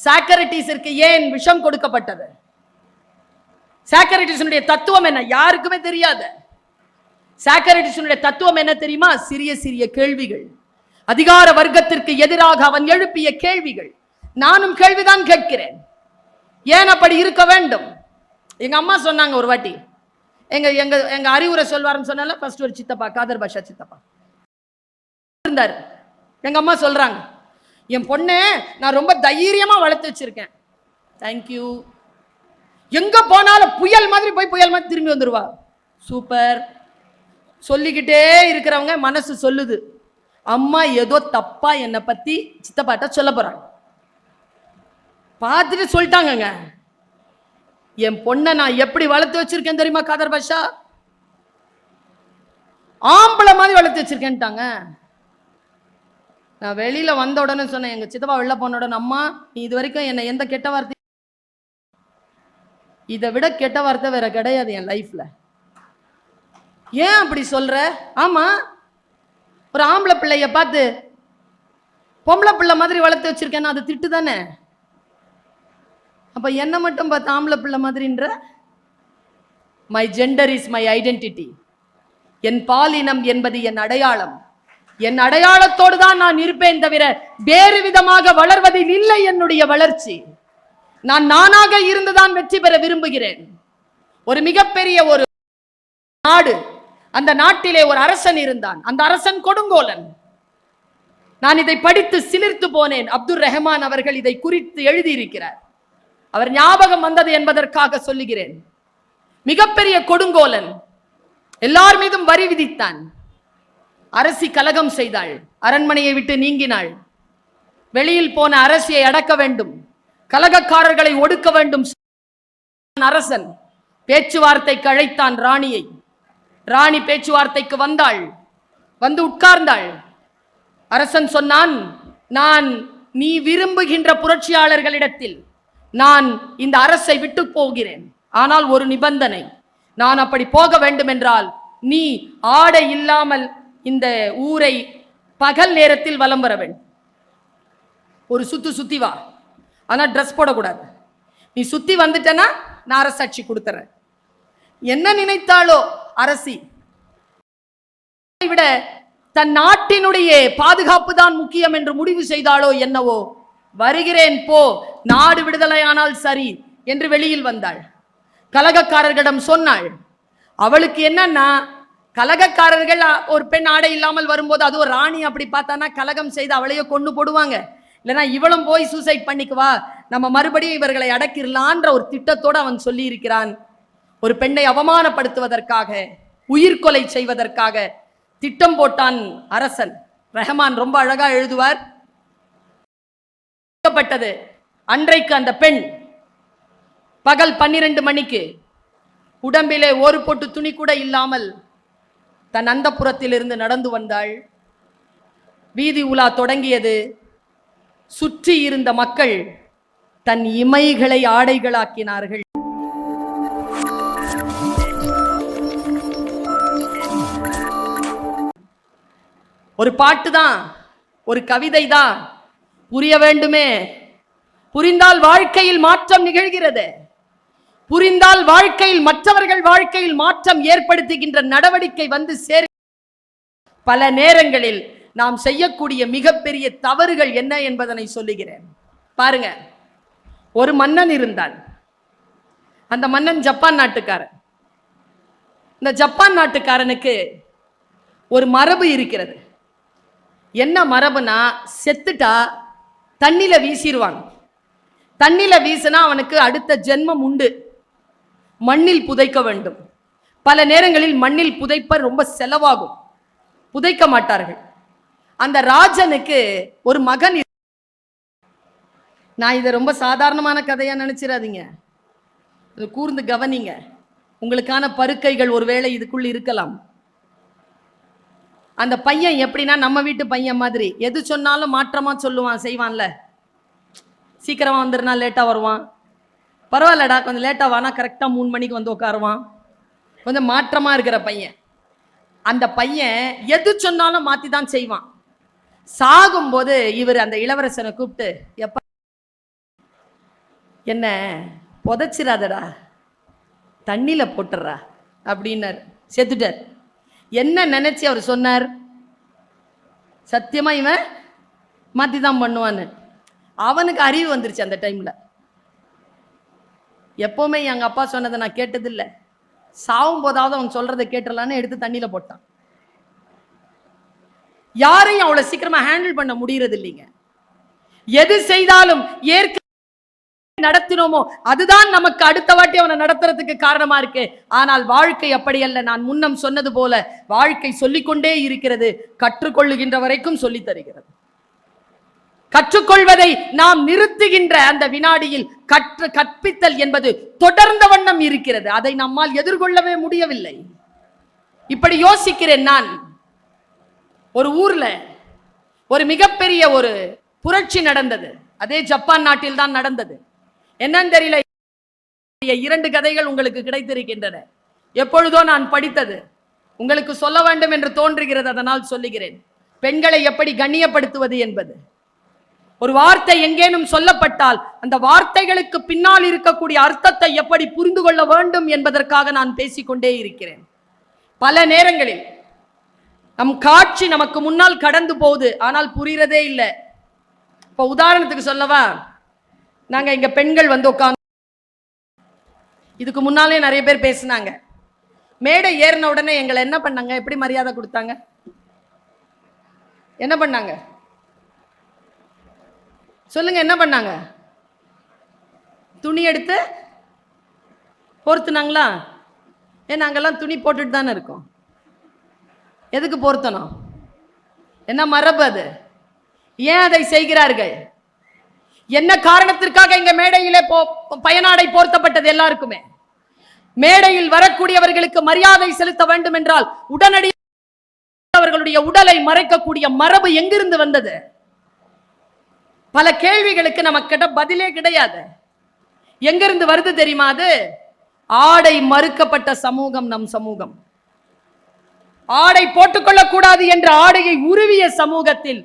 சாக்ரட்டிஸிற்கு ஏன் விஷம் கொடுக்கப்பட்டது? சாக்ரட்டிஸுடைய தத்துவம் என்ன? யாருக்குமே தெரியாது. சாக்ரட்டிஸுடைய தத்துவம் என்ன தெரியுமா? சிறிய சிறிய கேள்விகள், அதிகார வர்க்கத்திற்கு எதிராக அவன் எழுப்பிய கேள்விகள். நானும் கேள்விதான் கேட்கிறேன், ஏன் அப்படி இருக்க வேண்டும்? எங்க அம்மா சொன்னாங்க ஒரு வாட்டி, எங்க எங்க எங்க அறிவுரை சொல்வாருன்னு சொன்னால, ஃபர்ஸ்ட் ஒரு சித்தப்பா, காதர் பாஷா சித்தப்பா இருந்தார். எங்க அம்மா சொல்றாங்க, என் பொண்ணு நான் ரொம்ப தைரியமா வளர்த்து வச்சிருக்கேன். தேங்க்யூ. எங்க போனாலும் புயல் மாதிரி போய் புயல் மாதிரி திரும்பி வந்துருவா. சூப்பர். சொல்லிக்கிட்டே இருக்கிறவங்க மனசு சொல்லுது, அம்மா ஏதோ தப்பா என்னை பத்தி சித்தப்பாட்ட சொல்ல போறாங்க. பார்த்துட்டு சொல்லிட்டாங்க, என் பொண்ணை நான் எப்படி வளர்த்து வச்சிருக்கேன் தெரியுமா காதர் பாஷா? ஆம்பளை மாதிரி வளர்த்து வச்சிருக்கேன்ட்டாங்க. நான் வெளியில வந்த உடனே சொன்னேன், எங்க சித்தப்பா வெளில போன உடனே, அம்மா நீ இது வரைக்கும் என்ன எந்த கெட்ட வார்த்தை, இதை விட கெட்ட வார்த்தை வேற கிடையாது என் லைஃப்ல. ஏன் அப்படி சொல்ற? ஆமா, ஒரு ஆம்பளை பிள்ளைய பார்த்து பொம்பளை பிள்ளை மாதிரி வளர்த்து வச்சிருக்கேன்னா அது திட்டு தானே. அப்ப என்ன மட்டும் பார்த்து ஆம்பளை பிள்ளை மாதிரின்ற? My gender is my identity. என் பாலினம் என்பது என் அடையாளம். என் அடையாளத்தோடு தான் நான் இருப்பேன் தவிர வேறு விதமாக வளர்வதில் இல்லை என்னுடைய வளர்ச்சி. நான் நானாக இருந்துதான் வெற்றி பெற விரும்புகிறேன். ஒரு மிகப்பெரிய ஒரு நாடு, அந்த நாட்டிலே ஒரு அரசன் இருந்தான். அந்த அரசன் கொடுங்கோலன். நான் இதை படித்து சிலிர்த்து போனேன். அப்துல் ரஹ்மான் அவர்கள் இதை குறித்து எழுதியிருக்கிறார். அவர் ஞாபகம் வந்தது என்பதற்காக சொல்லுகிறேன். மிகப்பெரிய கொடுங்கோலன், எல்லார் மீதும் வரி விதித்தான். அரசி கலகம் செய்தாள், அரண்மனையை விட்டு நீங்கினாள். வெளியில் போன அரசியை அடக்க வேண்டும், கலகக்காரர்களை ஒடுக்க வேண்டும். அரசன் பேச்சுவார்த்தைக்கு அழைத்தான் ராணியை. ராணி பேச்சுவார்த்தைக்கு வந்தாள், வந்து உட்கார்ந்தாள். அரசன் சொன்னான், நான் நீ விரும்புகின்ற புரட்சியாளர்களிடத்தில் நான் இந்த அரசை விட்டு போகிறேன். ஆனால் ஒரு நிபந்தனை, நான் அப்படி போக வேண்டும் என்றால் நீ ஆடை இல்லாமல் இந்த ஊரை பகல் நேரத்தில் வலம் வர வேண்டும். ஒரு சுத்து சுத்தி வா, ஆனா ட்ரெஸ் போடக்கூடாது. நீ சுத்தி வந்துட்டனா நான் அரசாட்சி கொடுத்துறேன். என்ன நினைத்தாளோ அரசி, விட தன் நாட்டினுடைய பாதுகாப்பு தான் முக்கியம் என்று முடிவு செய்தாளோ என்னவோ, வருகிறேன் போ, நாடு விடுதலையானால் சரி என்று வெளியில் வந்தாள். கலகக்காரர்களிடம் சொன்னாள். அவளுக்கு என்னன்னா, கலகக்காரர்கள் ஒரு பெண் ஆடை இல்லாமல் வரும்போது, அது ஒரு ராணி அப்படி பார்த்தானா கலகம் செய்து அவளையோ கொண்டு போடுவாங்க. இல்லைன்னா இவளும் போய் சூசைட் பண்ணிக்குவா, நம்ம மறுபடியும் இவர்களை அடக்கிடலான்ற ஒரு திட்டத்தோடு அவன் சொல்லி இருக்கிறான். ஒரு பெண்ணை அவமானப்படுத்துவதற்காக, உயிர்கொலை செய்வதற்காக திட்டம் போட்டான் அரசன். ரஹ்மான் ரொம்ப அழகா எழுதுவார். அன்றைக்கு அந்த பெண் பகல் 12 மணிக்கு உடம்பிலே ஒரு பொட்டு துணி கூட இல்லாமல் தன் அந்தப்புறத்தில் இருந்து நடந்து வந்தாள். வீதி உலா தொடங்கியது. சுற்றி இருந்த மக்கள் தன் இமைகளை ஆடைகளாக்கினார்கள். ஒரு பாட்டு தான், ஒரு கவிதை தான், புரிய வேண்டுமே. புரிந்தால் வாழ்க்கையில் மாற்றம் நிகழ்கிறது. புரிந்தால் வாழ்க்கையில் மற்றவர்கள் வாழ்க்கையில் மாற்றம் ஏற்படுத்துகின்ற நடவடிக்கை வந்து சேர. பல நேரங்களில் நாம் செய்யக்கூடிய மிகப்பெரிய தவறுகள் என்ன என்பதனை சொல்லுகிறேன். பாருங்க, ஒரு மன்னன் இருந்தான். அந்த மன்னன் ஜப்பான் நாட்டுக்காரன். இந்த ஜப்பான் நாட்டுக்காரனுக்கு ஒரு மரபு இருக்கிறது. என்ன மரபுனா, செத்துட்டா தண்ணில வீசிடுவாங்க. தண்ணில வீசினா அவனுக்கு அடுத்த ஜென்மம் உண்டு. மண்ணில் புதைக்க வேண்டும். பல நேரங்களில் மண்ணில் புதைப்ப ரொம்ப செலவாகும், புதைக்க மாட்டார்கள். அந்த ராஜனுக்கு ஒரு மகன். நான் இதை ரொம்ப சாதாரணமான கதையா நினைச்சிடாதீங்க, கூர்ந்து கவனிங்க. உங்களுக்கான பருக்கைகள் ஒருவேளை இதுக்குள்ள இருக்கலாம். அந்த பையன் எப்படின்னா, நம்ம வீட்டு பையன் மாதிரி எது சொன்னாலும் மாற்றமா சொல்லுவான், செய்வான்ல. சீக்கிரமா வந்துருனா லேட்டா வருவான். பரவாயில்லடா கொஞ்சம் லேட்டா வானா கரெக்டா 3 மணிக்கு வந்து உட்காருவான். கொஞ்சம் மாற்றமா இருக்கிற பையன். அந்த பையன் எது சொன்னாலும் மாத்தி தான் செய்வான். சாகும்போது இவர் அந்த இளவரசனை கூப்பிட்டு, எப்ப என்ன புதைச்சிராதடா, தண்ணியில போட்டுறா அப்படின்னார். செத்துட்டார். என்ன நினைச்சு அவர் சொன்னார்? சத்தியமா இவன் மாத்தி தான் பண்ணுவான்னு. அவனுக்கு அறிவு வந்துருச்சு அந்த டைம்ல. எப்பவுமே எங்க அப்பா சொன்னதை நான் கேட்டதில்லை, சாவும் போதாவது அவன் சொல்றதை கேட்டுடலான்னு எடுத்து தண்ணியில போட்டான். யாரையும் அவ்வளவு சீக்கிரமா ஹேண்டில் பண்ண முடியறது இல்லைங்க. எது செய்தாலும் ஏற்க நடத்தினோமோ அதுதான் நமக்கு அடுத்த வாட்டி அவனை நடத்துறதுக்கு காரணமா இருக்கு. ஆனால் வாழ்க்கை அப்படி அல்ல. நான் முன்னம் சொன்னது போல வாழ்க்கை சொல்லிக்கொண்டே இருக்கிறது, கற்றுக்கொள்ளுகின்ற வரைக்கும் சொல்லி தருகிறது. கற்றுக்கொள்வதை நாம் நிறுத்துகின்ற அந்த வினாடியில் கற்பித்தல் என்பது தொடர்ந்த வண்ணம் இருக்கிறது. அதை நம்மால் எதிர்கொள்ளவே முடியவில்லை. இப்படி யோசிக்கிறேன் நான். ஒரு ஊர்ல ஒரு மிகப்பெரிய ஒரு புரட்சி நடந்தது. அதே ஜப்பான் நாட்டில் தான் நடந்தது. என்னன்னு தெரியல. 2 கதைகள் உங்களுக்கு கிடைத்திருக்கின்றன. எப்பொழுதோ நான் படித்தது, உங்களுக்கு சொல்ல வேண்டும் என்று தோன்றுகிறது, அதனால் சொல்லுகிறேன். பெண்களை எப்படி கண்ணியப்படுத்துவது என்பது. ஒரு வார்த்தை எங்கேனும் சொல்லப்பட்டால் அந்த வார்த்தைகளுக்கு பின்னால் இருக்கக்கூடிய அர்த்தத்தை எப்படி புரிந்து கொள்ள வேண்டும் என்பதற்காக நான் பேசிக்கொண்டே இருக்கிறேன். பல நேரங்களில் நம் காட்சி நமக்கு முன்னால் கடந்து போகுது, ஆனால் புரியறதே இல்லை. இப்ப உதாரணத்துக்கு சொல்லவா, நாங்க இங்க பெண்கள் வந்து உட்கார்ந்து, இதுக்கு முன்னாலே நிறைய பேர் பேசினாங்க. மேடை ஏறின உடனே எங்களை என்ன பண்ணாங்க, எப்படி மரியாதை கொடுத்தாங்க, என்ன பண்ணாங்க சொல்லுங்க, என்ன பண்ணாங்க? துணி எடுத்து போர்த்துனாங்களா? ஏன் நாங்கெல்லாம் துணி போட்டுட்டு தானே இருக்கோம். எதுக்கு போர்த்தணும்? என்ன மரபு அது? ஏன் அதை செய்கிறார்கள்? என்ன காரணத்திற்காக இங்க மேடையிலே பயனாடை போர்த்தப்பட்டது? எல்லாருக்குமே மேடையில் வரக்கூடியவர்களுக்கு மரியாதை செலுத்த வேண்டும் என்றால் உடனடியாக அவர்களுடைய உடலை மறைக்கக்கூடிய மரபு எங்கிருந்து வந்தது? பல கேள்விகளுக்கு நமக்கிட்ட பதிலே கிடையாது. எங்கிருந்து வருது தெரியுமா? அது ஆடை மறுக்கப்பட்ட சமூகம் நம் சமூகம். ஆடை போட்டுக்கொள்ளக் கூடாது என்ற ஆடையை உருவிய சமூகத்தில்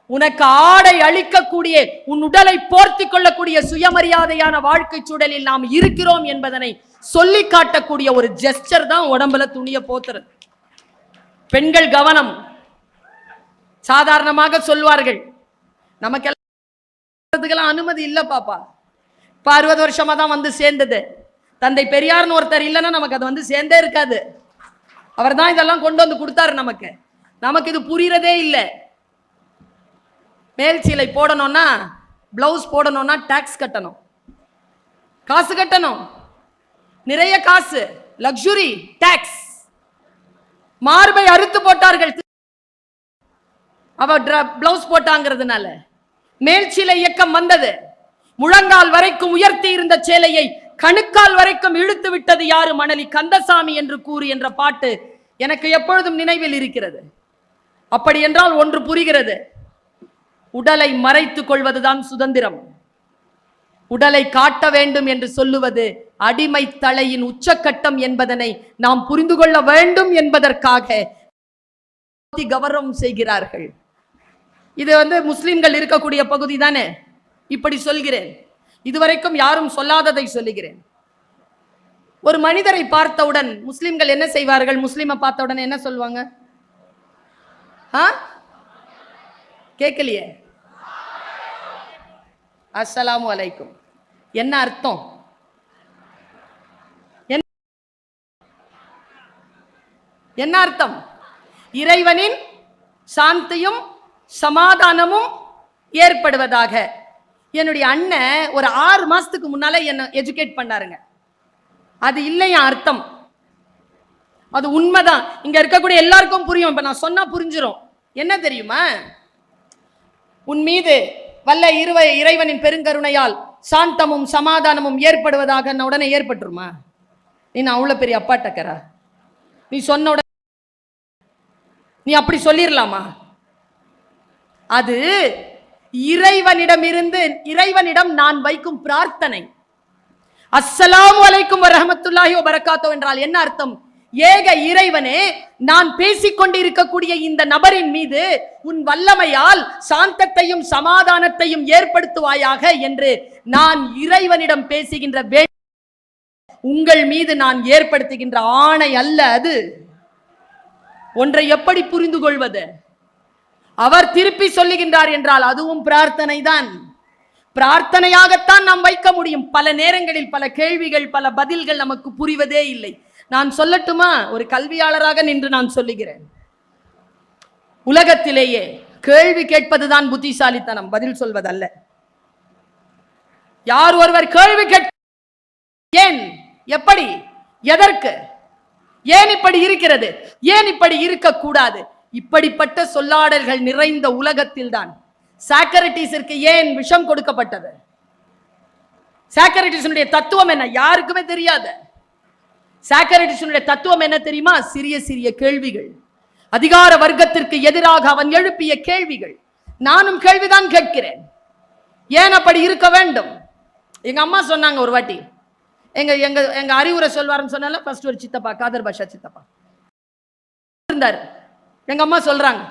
உனக்கு ஆடை அளிக்கக்கூடிய, உன் உடலை போர்த்தி கொள்ளக்கூடிய சுயமரியாதையான வாழ்க்கை சூழலில் நாம் இருக்கிறோம் என்பதனை சொல்லி காட்டக்கூடிய ஒரு ஜெஸ்டர் தான் உடம்புல துணியை போத்துறது. பெண்கள் கவனம். சாதாரணமாக சொல்வார்கள், நமக்கெல்லாம் அனுமதி இல்ல பாப்பா. இப்ப 60 வருஷமா தான் வந்து சேர்ந்தது. தந்தை பெரியார்னு ஒருத்தர் இல்லைன்னா நமக்கு அது வந்து சேர்ந்தே இருக்காது. அவர் தான் இதெல்லாம் கொண்டு வந்து கொடுத்தாரு நமக்கு. நமக்கு இது புரியறதே இல்லை. மேல் சீலை போடணும்னா, பிளவுஸ் போடணும்னா டாக்ஸ் கட்டணும், காசு கட்டணும், நிறைய காசு, லக்ஸுரி டாக்ஸ். மார்பை அறுத்து போட்டார்கள் அவ பிளவுஸ் போட்டாங்கிறதுனால. மேல் சீலை இயக்கம் வந்தது. முழங்கால் வரைக்கும் உயர்த்தி இருந்த சேலையை கணுக்கால் வரைக்கும் இழுத்து விட்டது யாரு? மணலி கந்தசாமி என்று கூறு என்ற பாட்டு எனக்கு எப்பொழுதும் நினைவில் இருக்கிறது. அப்படி என்றால் ஒன்று புரிகிறது, உடலை மறைத்துக் கொள்வதுதான் சுதந்திரம். உடலை காட்ட வேண்டும் என்று சொல்லுவது அடிமை தலையின் உச்சக்கட்டம் என்பதனை நாம் புரிந்து கொள்ள வேண்டும் என்பதற்காக கௌரவம் செய்கிறார்கள். இது வந்து முஸ்லிம்கள் இருக்கக்கூடிய பகுதி தானே. இப்படி சொல்கிறேன், இதுவரைக்கும் யாரும் சொல்லாததை சொல்லுகிறேன். ஒரு மனிதரை பார்த்தவுடன் முஸ்லிம்கள் என்ன செய்வார்கள்? முஸ்லிமை பார்த்தவுடன் என்ன சொல்லுவாங்க? கேட்கலையே. அஸ்ஸலாமு அலைக்கும். என்ன அர்த்தம்? என்ன அர்த்தம்? இறைவனின் சாந்தியும் சமாதானமும் ஏற்படுவதாக. என்னுடைய அண்ணன் ஒரு 6 மாசத்துக்கு முன்னால என்ன எஜுகேட் பண்ணாருங்க. அது இல்லையா அர்த்தம்? அது உண்மைதான். இங்க இருக்கக்கூடிய எல்லாருக்கும் புரியும். இப்ப நான் சொன்னா புரிஞ்சிடும். என்ன தெரியுமா? உன் மீது வல்ல இறைவனின் பெருங்கருணையால் சாந்தமும் சமாதானமும் ஏற்படுவதாக உடனே ஏற்பட்டுருமா? நீ நான் அவ்வளவு பெரிய அப்பா டக்கரா? நீ சொன்ன உடனே நீ அப்படி சொல்லிடலாமா? அது இறைவனிடம் நான் வைக்கும் பிரார்த்தனை. அஸ்ஸலாமு அலைக்கும் வரஹ்மத்துல்லாஹி வபரகாத்துஹு என்றால் என்ன அர்த்தம்? ஏக இறைவனே, நான் பேசிக்கொண்டிருக்கக்கூடிய இந்த நபரின் மீது உன் வல்லமையால் சாந்தத்தையும் சமாதானத்தையும் ஏற்படுத்துவாயாக என்று நான் இறைவனிடம் பேசுகின்ற உங்கள் மீது நான் ஏற்படுத்துகின்ற ஆணை அல்ல அது. ஒன்றை எப்படி புரிந்து கொள்வது? அவர் திருப்பி சொல்லுகின்றார் என்றால் அதுவும் பிரார்த்தனை தான். பிரார்த்தனையாகத்தான் நாம் வைக்க முடியும். பல நேரங்களில் பல கேள்விகள், பல பதில்கள் நமக்கு புரிவதே இல்லை. நான் சொல்லட்டுமா? ஒரு கல்வியாளராக நின்று நான் சொல்லுகிறேன். உலகத்திலேயே கேள்வி கேட்பதுதான் புத்திசாலித்தனம், பதில் சொல்வதல்ல. யார் ஒருவர் கேள்வி ஏன், எப்படி, எதற்கு, ஏன் இப்படி இருக்கிறது, ஏன் இப்படி இருக்கக்கூடாது, இப்படிப்பட்ட சொல்லாடல்கள் நிறைந்த உலகத்தில் தான் சாக்ரட்டிஸிற்கு ஏன் விஷம் கொடுக்கப்பட்டது? சாக்ரட்டிஸினுடைய தத்துவம் என்ன? யாருக்குமே தெரியாது. சாக்ரட்டிஸினுடைய தத்துவம் என்ன தெரியுமா? சிறிய சிறிய கேள்விகள், அதிகார வர்க்கத்திற்கு எதிராக அவன் எழுப்பிய கேள்விகள். நானும் கேள்விதான் கேட்கிறேன், ஏன் அப்படி இருக்க வேண்டும்? எங்க அம்மா சொன்னாங்க ஒரு வாட்டி, எங்க எங்க எங்க அறிவுரை சொல்வாருன்னு சொன்னால ஃபர்ஸ்ட் ஒரு சித்தப்பா, காதர் பாஷா சித்தப்பா இருந்தார். எங்க அம்மா சொல்றாங்க,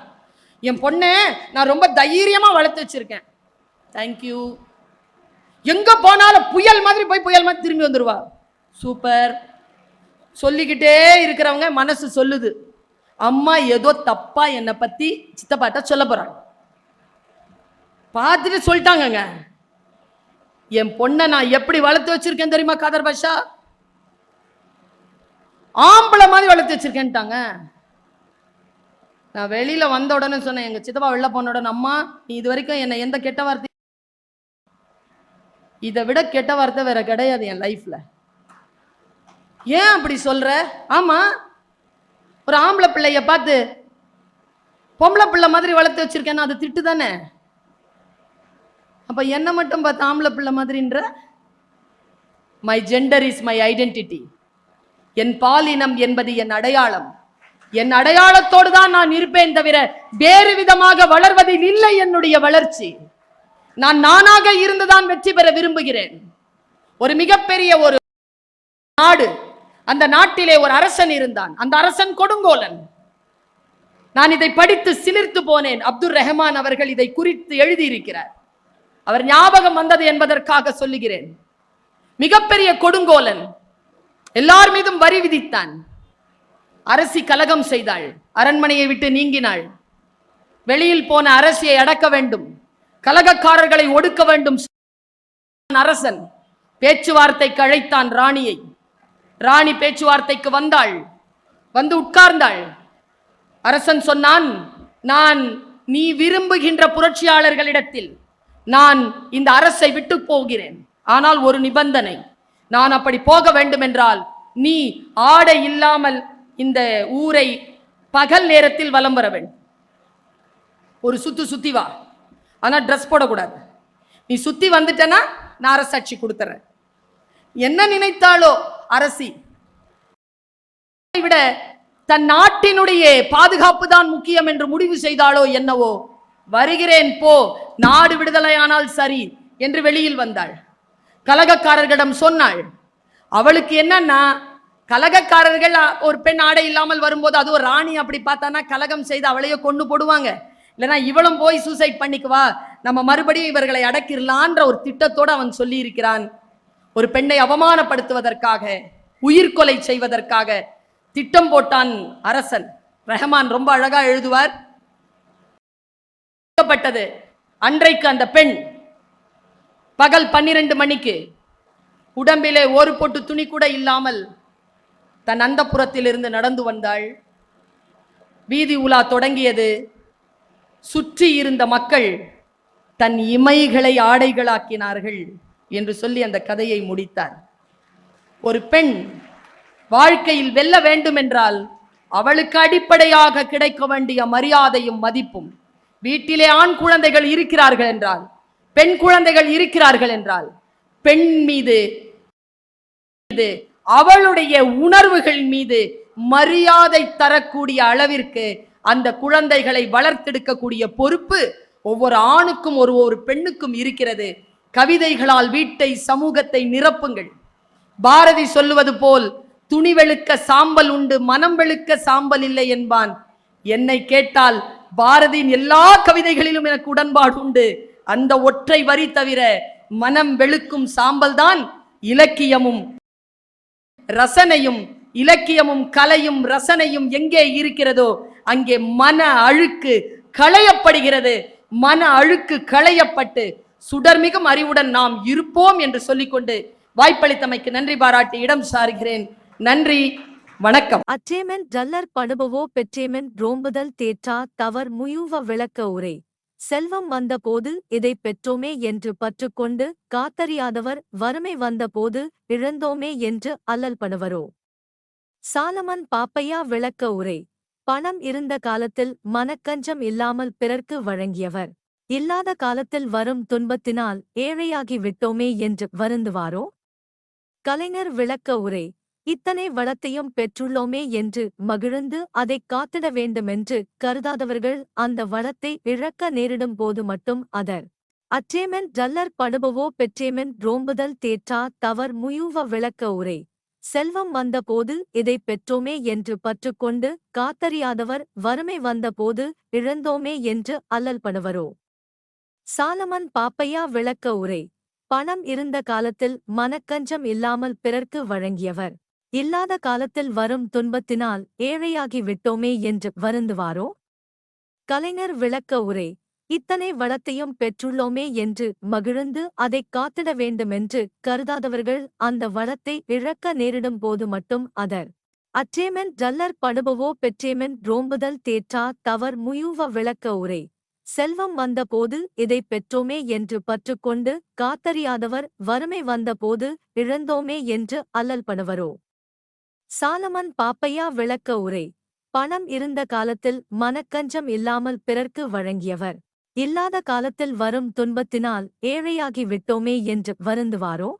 என் பொண்ணு நான் ரொம்ப தைரியமா வளர்த்து வச்சிருக்கேன். தேங்க்யூ. எங்க போனாலும் புயல் மாதிரி போய் புயல் மாதிரி திரும்பி வந்துருவா. சூப்பர். சொல்லிக்கிட்டே இருக்கிறவங்க மனசு சொல்லுது, அம்மா ஏதோ தப்பா என்னை பத்தி சித்தப்பாட்ட சொல்ல போறாங்க. பார்த்துட்டு சொல்லிட்டாங்க, என் பொண்ணை நான் எப்படி வளர்த்து வச்சிருக்கேன் தெரியுமா காதர் பாஷா? ஆம்பளை மாதிரி வளர்த்து வச்சிருக்கேன்ட்டாங்க. நான் வெளியில வந்த உடனே சொன்னேன், எங்க சித்தப்பா வெளில போன உடனே, அம்மா நீ இது வரைக்கும் என்ன எந்த கெட்ட வார்த்தை, இதை விட கெட்ட வார்த்தை வேற கிடையாது என் லைஃப்ல. ஏன் அப்படி சொல்ற? ஆமா, ஒரு ஆம்பளை பிள்ளைய பார்த்து பொம்பளை பிள்ளை மாதிரி வளர்த்து வச்சிருக்கேன்னா அது திட்டு தானே. அப்ப என்ன மட்டும் பார்த்து ஆம்பளை பிள்ளை மாதிரின்ற? My gender is my identity. என் பாலினம் என்பது என் அடையாளம். என் அடையாளத்தோடு தான் நான் இருப்பேன் தவிர வேறு விதமாக வளர்வதில் இல்லை என்னுடைய வளர்ச்சி. நான் நானாக இருந்துதான் வெற்றி பெற விரும்புகிறேன். ஒரு மிகப்பெரிய ஒரு நாடு, அந்த நாட்டிலே ஒரு அரசன் இருந்தான். அந்த அரசன் கொடுங்கோலன். நான் இதை படித்து சிலிர்த்து போனேன். அப்துல் ரஹ்மான் அவர்கள் இதை குறித்து எழுதியிருக்கிறார். அவர் ஞாபகம் வந்தது என்பதற்காக சொல்லுகிறேன். மிகப்பெரிய கொடுங்கோலன், எல்லார் மீதும் வரி விதித்தான். அரசி கலகம் செய்தாள், அரண்மனையை விட்டு நீங்கினாள். வெளியில் போன அரசியை அடக்க வேண்டும், கலகக்காரர்களை ஒடுக்க வேண்டும். அரசன் பேச்சுவார்த்தைக்கு அழைத்தான் ராணியை. ராணி பேச்சுவார்த்தைக்கு வந்தாள், வந்து உட்கார்ந்தாள். அரசன் சொன்னான், நான் நீ விரும்புகின்ற புரட்சியாளர்களிடத்தில் நான் இந்த அரசை விட்டு போகிறேன். ஆனால் ஒரு நிபந்தனை, நான் அப்படி போக வேண்டும் என்றால் நீ ஆடை இல்லாமல் இந்த ஊரை பகல் நேரத்தில் வலம் வர வேண்டும். ஒரு சுத்தி வா, ஆனா ட்ரெஸ் போடக்கூடாது. நீ சுத்தி வந்துட்டனா நான் அரசாட்சி கொடுத்துறேன். என்ன நினைத்தாலோ அரசி, விட தன் நாட்டினுடைய பாதுகாப்பு தான் முக்கியம் என்று முடிவு செய்தாலோ என்னவோ, வருகிறேன் போ, நாடு விடுதலையானால் சரி என்று வெளியில் வந்தாள். கலகக்காரர்களிடம் சொன்னாள். அவளுக்கு என்னன்னா, கலகக்காரர்கள் ஒரு பெண் ஆடை இல்லாமல் வரும்போது, அது ஒரு ராணி அப்படி பார்த்தானா கலகம் செய்து அவளையே கொண்டு போடுவாங்க. இல்லைன்னா இவளும் போய் சூசைட் பண்ணிக்குவா, நம்ம மறுபடியும் இவர்களை அடக்கிடலான்ற ஒரு திட்டத்தோடு அவன் சொல்லி இருக்கிறான். ஒரு பெண்ணை அவமானப்படுத்துவதற்காக, உயிர்கொலை செய்வதற்காக திட்டம் போட்டான் அரசன். ரஹ்மான் ரொம்ப அழகா எழுதுவார். அன்றைக்கு அந்த பெண் பகல் 12 மணிக்கு உடம்பிலே ஒரு பொட்டு துணி கூட இல்லாமல் தன் அந்தப்புறத்தில் இருந்து நடந்து வந்தாள். வீதி உலா தொடங்கியது. சுற்றி இருந்த மக்கள் தன் இமைகளை ஆடைகளாக்கினார்கள் என்று சொல்லி அந்த கதையை முடித்தார். ஒரு பெண் வாழ்க்கையில் வெல்ல வேண்டும் என்றால் அவளுக்கு அடிப்படையாக கிடைக்க வேண்டிய மரியாதையும் மதிப்பும், வீட்டிலே ஆண் குழந்தைகள் இருக்கிறார்கள் என்றால், பெண் குழந்தைகள் இருக்கிறார்கள் என்றால், பெண் மீது அவளுடைய உணர்வுகள் மீது மரியாதை தரக்கூடிய அளவிற்கு அந்த குழந்தைகளை வளர்த்தெடுக்கக்கூடிய பொறுப்பு ஒவ்வொரு ஆணுக்கும் ஒரு பெண்ணுக்கும் இருக்கிறது. கவிதைகளால் வீட்டை, சமூகத்தை நிரப்புங்கள். பாரதி சொல்லுவது போல், துணி வெளுக்க சாம்பல் உண்டு, மனம் வெளுக்க சாம்பல் இல்லை என்பான். என்னை கேட்டால் பாரதியின் எல்லா கவிதைகளிலும் எனக்கு உடன்பாடு உண்டு. அந்த ஒற்றை வரி தவிர மனம் வெளுக்கும் சாம்பல் தான் இலக்கியமும் ரசனையும். இலக்கியமும் கலையும் ரசனையும் எங்கே இருக்கிறதோ அங்கே மன அழுக்கு களையப்படுகிறது. மன அழுக்கு களையப்பட்டு சுடர்மிகும் அறிவுடன் நாம் இருப்போம் என்று சொல்லிக்கொண்டு வாய்ப்பளித்தமைக்கு நன்றி பாராட்டி இடம் சாருகிறேன். நன்றி, வணக்கம். அச்சேமென் ஜல்லர் படுபவோ பெற்றேமென் ரோம்புதல் தேற்றா தவர் முயூவ விளக்க உரை. செல்வம் வந்த போது இதை பெற்றோமே என்று பற்றுக்கொண்டு காத்தறியாதவர் வறுமை வந்த போது இழந்தோமே என்று அல்லல் படுவரோ. சாலமன் பாப்பையா விளக்க உரை. பணம் இருந்த காலத்தில் மனக்கஞ்சம் இல்லாமல் பிறர்க்கு வழங்கியவர், இல்லாத காலத்தில் வரும் துன்பத்தினால் ஏழையாகி விட்டோமே என்று வருந்துவாரோ. கலைஞர் விளக்க உரை. இத்தனை வளத்தையும் பெற்றுள்ளோமே என்று மகிழ்ந்து அதைக் காத்திட வேண்டுமென்று கருதாதவர்கள் அந்த வளத்தை இழக்க நேரிடும் போது மட்டும் அதர். அற்றேமென் ஜல்லர் படுபவோ பெற்றேமென் ரோம்புதல் தேற்றா தவர் முயூவ விளக்க உரை. செல்வம் வந்த போது இதை பெற்றோமே என்று பற்றுக்கொண்டு காத்தறியாதவர் வறுமை வந்த போது இழந்தோமே என்று அல்லல் படுவரோ. சாலமன் பாப்பையா விளக்க உரை. பணம் இருந்த காலத்தில் மனக்கஞ்சம் இல்லாமல் பிறர்க்கு வழங்கியவர், இல்லாத காலத்தில் வரும் துன்பத்தினால் ஏழையாகி விட்டோமே என்று வருந்துவாரோ. கலைஞர் விளக்க உரை. இத்தனை வளத்தையும் பெற்றுள்ளோமே என்று மகிழ்ந்து அதைக் காத்திட வேண்டுமென்று கருதாதவர்கள் அந்த வளத்தை இழக்க நேரிடும் போது மட்டும் அதர். அற்றேமென் ஜல்லர் படுபவோ பெற்றேமென் ரோம்புதல் தேற்றா தவர் முயூவ விளக்க உரை. செல்வம் வந்த போது இதை பெற்றோமே என்று பற்றுக்கொண்டு காத்தறியாதவர் வறுமை வந்த போது இழந்தோமே என்று அல்லல் படுவரோ. சாலமன் பாப்பையா விளக்க உரை. பணம் இருந்த காலத்தில் மனக்கஞ்சம் இல்லாமல் பிறர்க்கு வழங்கியவர், இல்லாத காலத்தில் வரும் துன்பத்தினால் ஏழையாகி விட்டோமே என்று வருந்துவாரோ.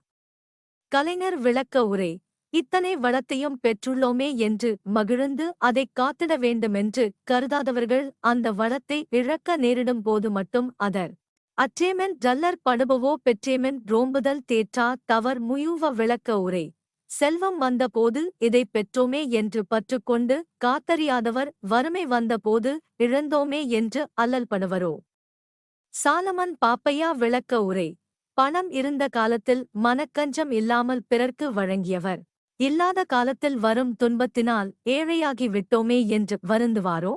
கலைஞர் விளக்க உரை. இத்தனை வளத்தையும் பெற்றுள்ளோமே என்று மகிழ்ந்து அதைக் காத்திட வேண்டுமென்று கருதாதவர்கள் அந்த வளத்தை இழக்க நேரிடும் போது மட்டும் அதர். அற்றேமென் ஜல்லர் படுபவோ பெற்றேமென் ரோம்புதல் தேற்றா தவர் முயூவ விளக்க உரை. செல்வம் வந்த போது இதை பெற்றோமே என்று பற்றுக்கொண்டு காத்தறியாதவர் வறுமை வந்த போது இழந்தோமே என்று அல்லல் படுவரோ. சாலமன் பாப்பையா விளக்க உரை. பணம் இருந்த காலத்தில் மனக்கஞ்சம் இல்லாமல் பிறர்க்கு வழங்கியவர், இல்லாத காலத்தில் வரும் துன்பத்தினால் ஏழையாகி விட்டோமே என்று வருந்துவாரோ.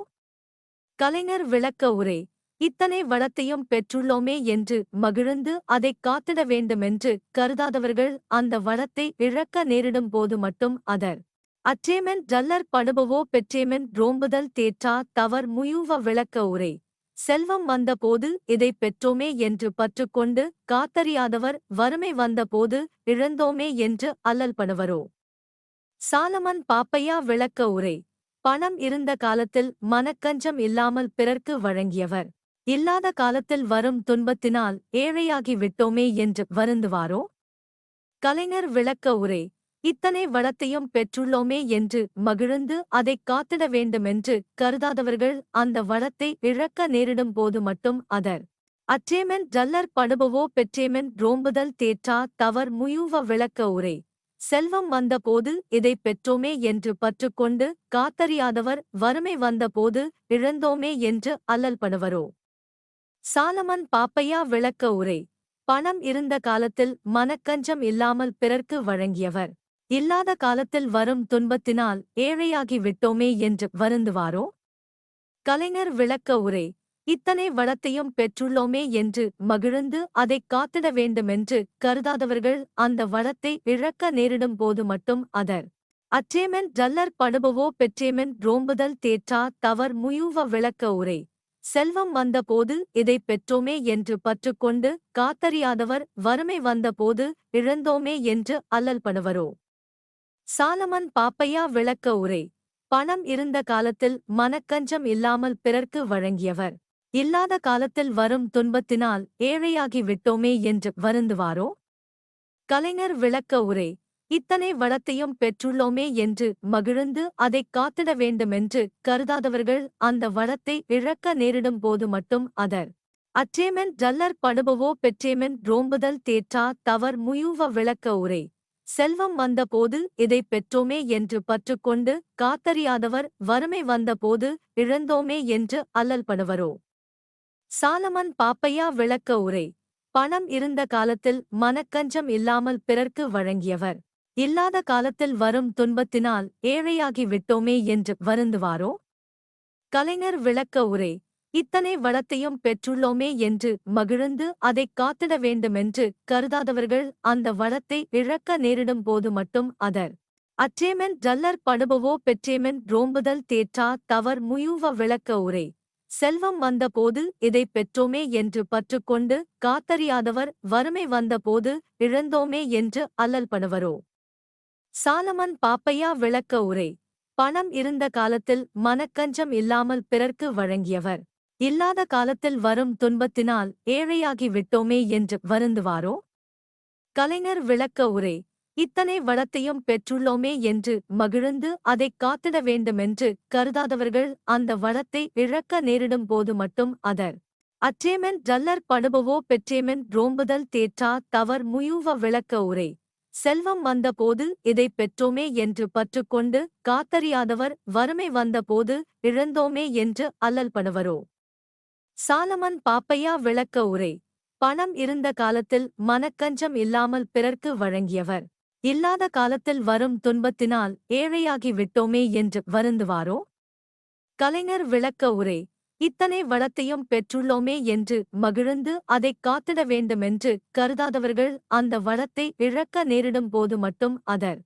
கலைஞர் விளக்க உரை. இத்தனை வளத்தையும் பெற்றுள்ளோமே என்று மகிழ்ந்து அதைக் காத்திட வேண்டுமென்று கருதாதவர்கள் அந்த வளத்தை இழக்க நேரிடும் போது மட்டும் அதர். அற்றேமென் ஜல்லர் படுபவோ பெற்றேமென் ரோம்புதல் தேற்றா தவர் முயூவ விளக்க உரை. செல்வம் வந்த போது இதை பெற்றோமே என்று பற்றுக்கொண்டு காத்தறியாதவர் வறுமை வந்த போது இழந்தோமே என்று அல்லல் படுவரோ. சாலமன் பாப்பையா விளக்க உரை. பணம் இருந்த காலத்தில் மனக்கஞ்சம் இல்லாமல் பிறர்க்கு வழங்கியவர், இல்லாத காலத்தில் வரும் துன்பத்தினால் ஏழையாகி விட்டோமே என்று வருந்துவாரோ. கலைஞர் விளக்க உரை. இத்தனை வளத்தையும் பெற்றுள்ளோமே என்று மகிழ்ந்து அதைக் காத்திட வேண்டுமென்று கருதாதவர்கள் அந்த வளத்தை இழக்க நேரிடும் போது மட்டும் அதர். அற்றேமென் ஜல்லர் படுபவோ பெற்றேமென் ரோம்புதல் தேற்றா தவர் முயூவ விளக்க உரை. செல்வம் வந்த போது இதை பெற்றோமே என்று பற்றுக்கொண்டு காத்தறியாதவர் வறுமை வந்த போது இழந்தோமே என்று அல்லல் படுவரோ. சாலமன் பாப்பையா விளக்க உரை. பணம் இருந்த காலத்தில் மனக்கஞ்சம் இல்லாமல் பிறர்க்கு வழங்கியவர், இல்லாத காலத்தில் வரும் துன்பத்தினால் ஏழையாகி விட்டோமே என்று வருந்துவாரோ. கலைஞர் விளக்க உரை. இத்தனை வளத்தையும் பெற்றுள்ளோமே என்று மகிழ்ந்து அதைக் காத்திட வேண்டுமென்று கருதாதவர்கள் அந்த வளத்தை இழக்க நேரிடும் போது மட்டும் அதர். அற்றேமென் ஜல்லர் படுபவோ பெற்றேமென் ரோம்புதல் தேற்றா தவர் முயூவ விளக்க உரை. செல்வம் வந்த போது இதை பெற்றோமே என்று பற்றுக்கொண்டு காத்தறியாதவர் வறுமை வந்த போது இழந்தோமே என்று அல்லல் படுவரோ. சாலமன் பாப்பையா விளக்க உரை. பணம் இருந்த காலத்தில் மனக்கஞ்சம் இல்லாமல் பிறர்க்கு வழங்கியவர், இல்லாத காலத்தில் வரும் துன்பத்தினால் ஏழையாகி விட்டோமே என்று வருந்துவாரோ. கலைஞர் விளக்க உரை. இத்தனை வளத்தையும் பெற்றுள்ளோமே என்று மகிழ்ந்து அதைக் காத்திட வேண்டுமென்று கருதாதவர்கள் அந்த வளத்தை இழக்க நேரிடும் போது மட்டும் அதர். அற்றேமென் ஜல்லர் படுபவோ பெற்றேமென் ரோம்புதல் தேற்றா தவர் முயூவ விளக்க உரை. செல்வம் வந்தபோது இதைப் பெற்றோமே என்று பற்றுக்கொண்டு காத்தறியாதவர் வறுமை வந்தபோது இழந்தோமே என்று அல்லல்படுவரோ. சாலமன் பாப்பையா விளக்க உரை. பணம் இருந்த காலத்தில் மனக்கஞ்சம் இல்லாமல் பிறர்க்கு வழங்கியவர், இல்லாத காலத்தில் வரும் துன்பத்தினால் ஏழையாகி விட்டோமே என்று வருந்துவாரோ. கலைஞர் விளக்க உரை. இத்தனை வளத்தையும் பெற்றுள்ளோமே என்று மகிழ்ந்து அதைக் காத்திட வேண்டுமென்று கருதாதவர்கள் அந்த வளத்தை இழக்க நேரிடும் போது மட்டும் அதர் அற்றேமென் டல்லர் படுபவோ பெற்றேமென் ரோம்புதல் தேற்றா தவர் முயூவ விளக்க உரை. செல்வம் வந்தபோது இதைப் பெற்றோமே என்று பற்றுக்கொண்டு காத்தறியாதவர் வறுமை வந்தபோது இழந்தோமே என்று அல்லல்படுவரோ. சாலமன் பாப்பையா விளக்க உரை. பணம் இருந்த காலத்தில் மனக்கஞ்சம் இல்லாமல் பிறர்க்கு வழங்கியவர், இல்லாத காலத்தில் வரும் துன்பத்தினால் ஏழையாகி விட்டோமே என்று வருந்துவாரோ. கலைஞர் விளக்க உரை. இத்தனை வளத்தையும் பெற்றுள்ளோமே என்று மகிழ்ந்து அதைக் காத்திட வேண்டுமென்று கருதாதவர்கள் அந்த வளத்தை இழக்க நேரிடும் போது மட்டும் அதர் அற்றேமென் டல்லர் படுபவோ பெற்றேமென் ரோம்புதல் தேற்றா தவர் முயூவ விளக்க உரை. செல்வம் வந்தபோது இதைப் பெற்றோமே என்று பற்றுக்கொண்டு காத்தறியாதவர் வறுமை வந்தபோது இழந்தோமே என்று அல்லல்படுவரோ. சாலமன் பாப்பையா விளக்க உரை. பணம் இருந்த காலத்தில் மனக்கஞ்சம் இல்லாமல் பிறர்க்கு வழங்கியவர், இல்லாத காலத்தில் வரும் துன்பத்தினால் ஏழையாகி விட்டோமே என்று வருந்துவாரோ. கலைஞர் விளக்க உரை. இத்தனை வளத்தையும் பெற்றுள்ளோமே என்று மகிழ்ந்து அதைக் காத்திட வேண்டுமென்று கருதாதவர்கள் அந்த வளத்தை இழக்க நேரிடும் போது மட்டும் அதர்